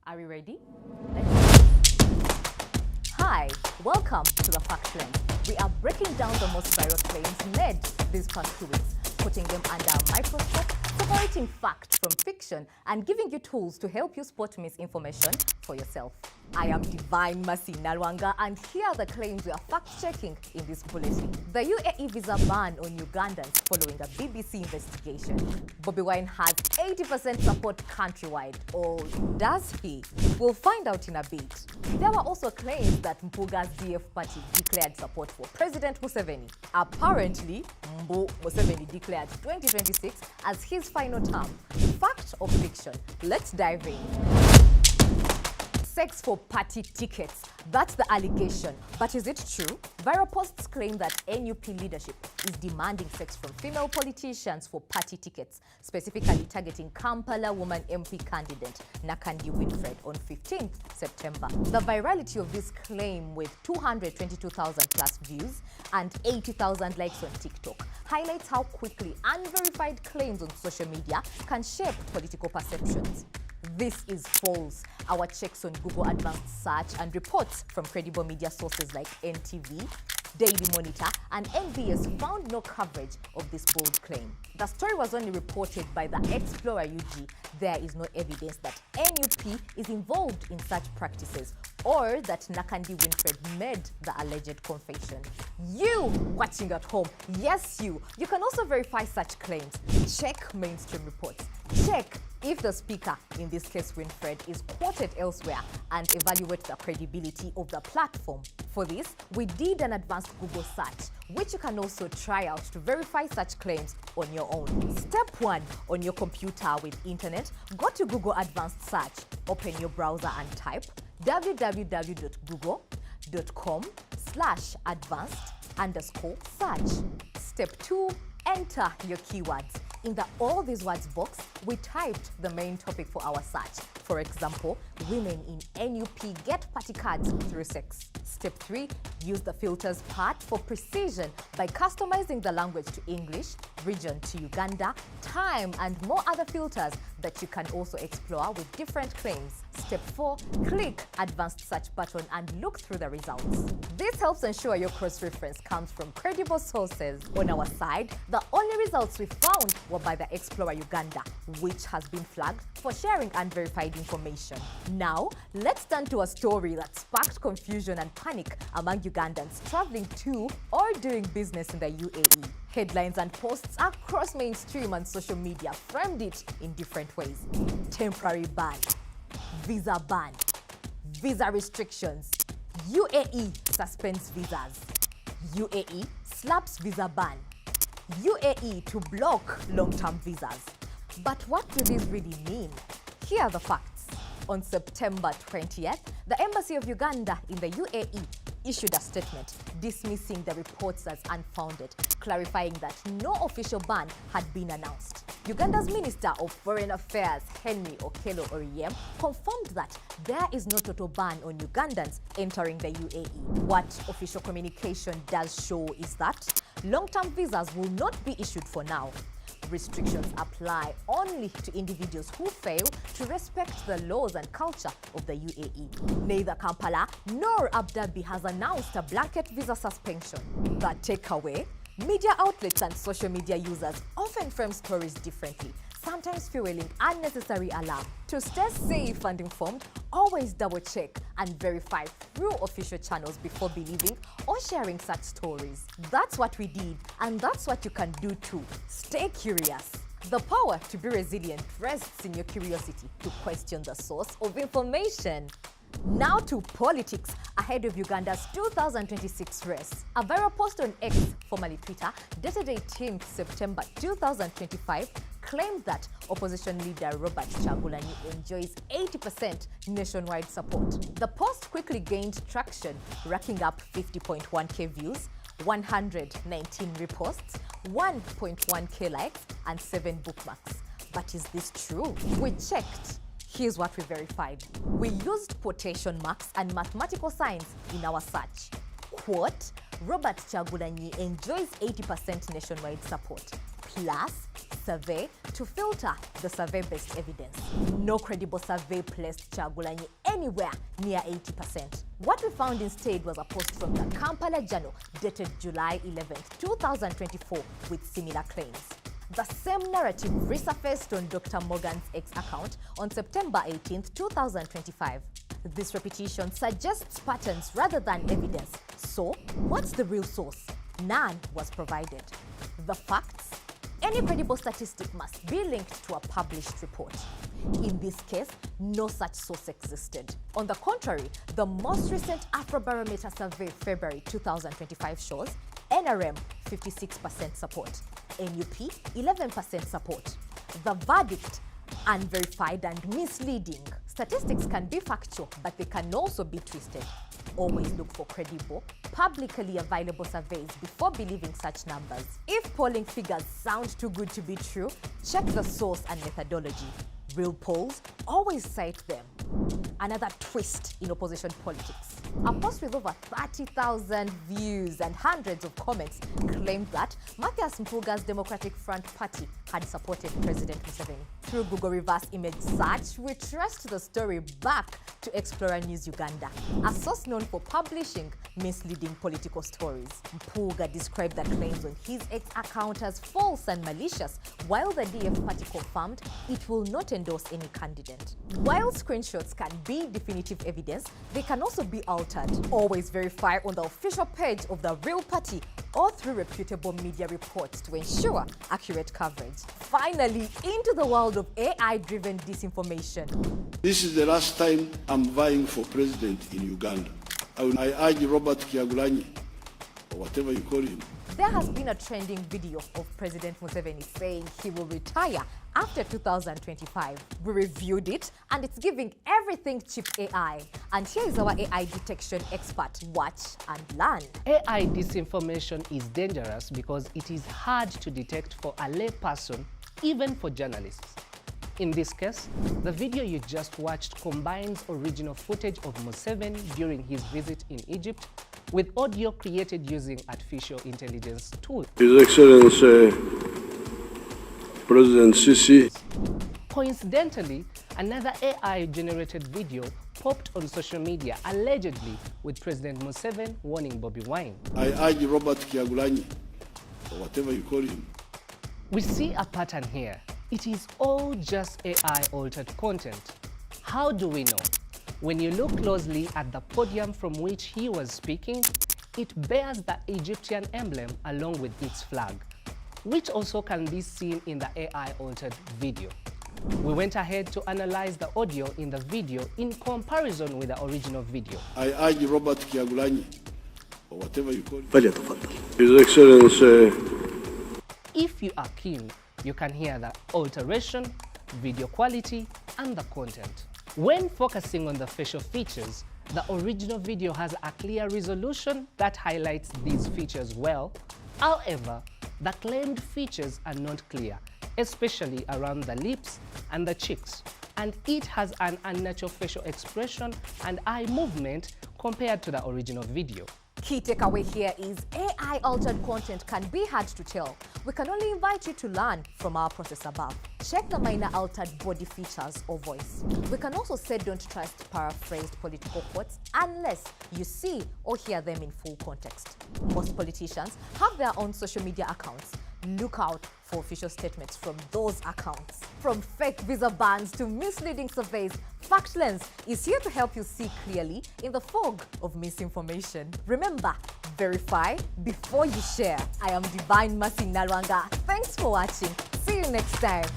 Are we ready? Hi, welcome to the Fact Lens. We are breaking down the most viral claims made these past 2 weeks, putting them under a microscope, separating fact from fiction, and giving you tools to help you spot misinformation for yourself. I am Divine Mercy Nalwanga, and here are the claims we are fact-checking in this bulletin. The UAE visa ban on Ugandans following a BBC investigation. Bobi Wine has 80% support countrywide, or does he? We'll find out in a bit. There were also claims that Mpuga's DF party declared support for President Museveni. Apparently, Mbu Museveni declared 2026 as his final term. Fact or fiction? Let's dive in. Sex for party tickets. That's the allegation. But is it true? Viral posts claim that NUP leadership is demanding sex from female politicians for party tickets, specifically targeting Kampala woman MP candidate Nakandi Winfred on 15th September. The virality of this claim, with 222,000 plus views and 80,000 likes on TikTok, highlights how quickly unverified claims on social media can shape political perceptions. This is false. Our checks on Google Advanced Search and reports from credible media sources like NTV, Daily Monitor, and NBS found no coverage of this bold claim. The story was only reported by the Explorer UG. There is no evidence that NUP is involved in such practices or that Nakandi Winfred made the alleged confession. You watching at home, yes you can also verify such claims. Check mainstream reports. Check if the speaker, in this case Winfred, is quoted elsewhere, and evaluate the credibility of the platform. For this, we did an advanced Google search, which you can also try out to verify such claims on your own. Step 1, on your computer with internet, go to Google Advanced Search, open your browser and type www.google.com/advanced_search. Step 2, enter your keywords. In the All These Words box, we typed the main topic for our search. For example, women in NUP get party cards through sex. Step 3, use the filters part for precision by customizing the language to English, region to Uganda, time, and more other filters that you can also explore with different claims. Step 4, click Advanced Search button and look through the results. This helps ensure your cross-reference comes from credible sources. On our side, the only results we found were by the Explorer Uganda, which has been flagged for sharing unverified information. Now, let's turn to a story that sparked confusion and panic among Ugandans traveling to or doing business in the UAE. Headlines and posts across mainstream and social media framed it in different ways. Temporary ban, visa ban, visa restrictions, UAE suspends visas, UAE slaps visa ban, UAE to block long-term visas. But what do these really mean? Here are the facts. On September 20th, the Embassy of Uganda in the UAE issued a statement dismissing the reports as unfounded, clarifying that no official ban had been announced. Uganda's Minister of Foreign Affairs, Henry Okello Oryem, confirmed that there is no total ban on Ugandans entering the UAE. What official communication does show is that long-term visas will not be issued for now. Restrictions apply only to individuals who fail to respect the laws and culture of the UAE. Neither Kampala nor Abu Dhabi has announced a blanket visa suspension. The takeaway? Media outlets and social media users often frame stories differently, sometimes fueling unnecessary alarm. To stay safe and informed, always double-check and verify through official channels before believing or sharing such stories. That's what we did, and that's what you can do too. Stay curious. The power to be resilient rests in your curiosity to question the source of information. Now to politics ahead of Uganda's 2026 race. A viral post on X, formerly Twitter, dated 18th September 2025, claimed that opposition leader Robert Kyagulanyi enjoys 80% nationwide support. The post quickly gained traction, racking up 50.1k views, 119 reposts, 1.1k likes, and 7 bookmarks. But is this true? We checked. Here's what we verified. We used quotation marks and mathematical signs in our search. Quote, Robert Kyagulanyi enjoys 80% nationwide support. plus survey to filter the survey-based evidence. No credible survey placed Kyagulanyi anywhere near 80%. What we found instead was a post from the Kampala Journal dated July 11, 2024 with similar claims. The same narrative resurfaced on Dr. Morgan's X account on September 18, 2025. This repetition suggests patterns rather than evidence. So, what's the real source? None was provided. The facts? Any credible statistic must be linked to a published report. In this case, no such source existed. On the contrary, the most recent Afrobarometer survey, February 2025, shows NRM 56% support, NUP 11% support. The verdict: unverified and misleading. Statistics can be factual, but they can also be twisted. Always look for credible, publicly available surveys before believing such numbers. If polling figures sound too good to be true, check the source and methodology. Real polls always cite them. Another twist in opposition politics. A post with over 30,000 views and hundreds of comments claimed that Mathias Mpuga's Democratic Front Party had supported President Museveni. Through Google reverse image search, we traced the story back to Explorer News Uganda, a source known for publishing misleading political stories. Mpuga described the claims on his X account as false and malicious, while the DF party confirmed it will not endorse any candidate. While screenshots can be definitive evidence, they can also be altered. Always verify on the official page of the real party or through reputable media reports to ensure accurate coverage. Finally, into the world of AI-driven disinformation. This is the last time I'm vying for president in Uganda. I urge Robert Kyagulanyi, or whatever you call him. There has been a trending video of President Museveni saying he will retire after 2025. We reviewed it and it's giving everything cheap AI. And here is our AI detection expert. Watch and learn. AI disinformation is dangerous because it is hard to detect for a lay person, even for journalists. In this case, the video you just watched combines original footage of Museveni during his visit in Egypt with audio created using artificial intelligence tools. His Excellency President Sisi. Coincidentally, another AI-generated video popped on social media allegedly with President Museveni warning Bobi Wine. I urge Robert Kyagulanyi, or whatever you call him. We see a pattern here. It is all just AI-altered content. How do we know? When you look closely at the podium from which he was speaking, it bears the Egyptian emblem along with its flag, which also can be seen in the AI-altered video. We went ahead to analyze the audio in the video in comparison with the original video. I urge Robert Kyagulanyi, or whatever you call him. His Excellency. If you are keen, you can hear the alteration, video quality, and the content. When focusing on the facial features, the original video has a clear resolution that highlights these features well. However, the claimed features are not clear, especially around the lips and the cheeks, and it has an unnatural facial expression and eye movement compared to the original video. Key takeaway here is AI-altered content can be hard to tell. We can only invite you to learn from our process above. Check the minor altered body features or voice. We can also say don't trust paraphrased political quotes unless you see or hear them in full context. Most politicians have their own social media accounts. Look out for official statements from those accounts. From fake visa bans to misleading surveys, FactLens is here to help you see clearly in the fog of misinformation. Remember, verify before you share. I am Divine Mercy Nalwanga. Thanks for watching. See you next time.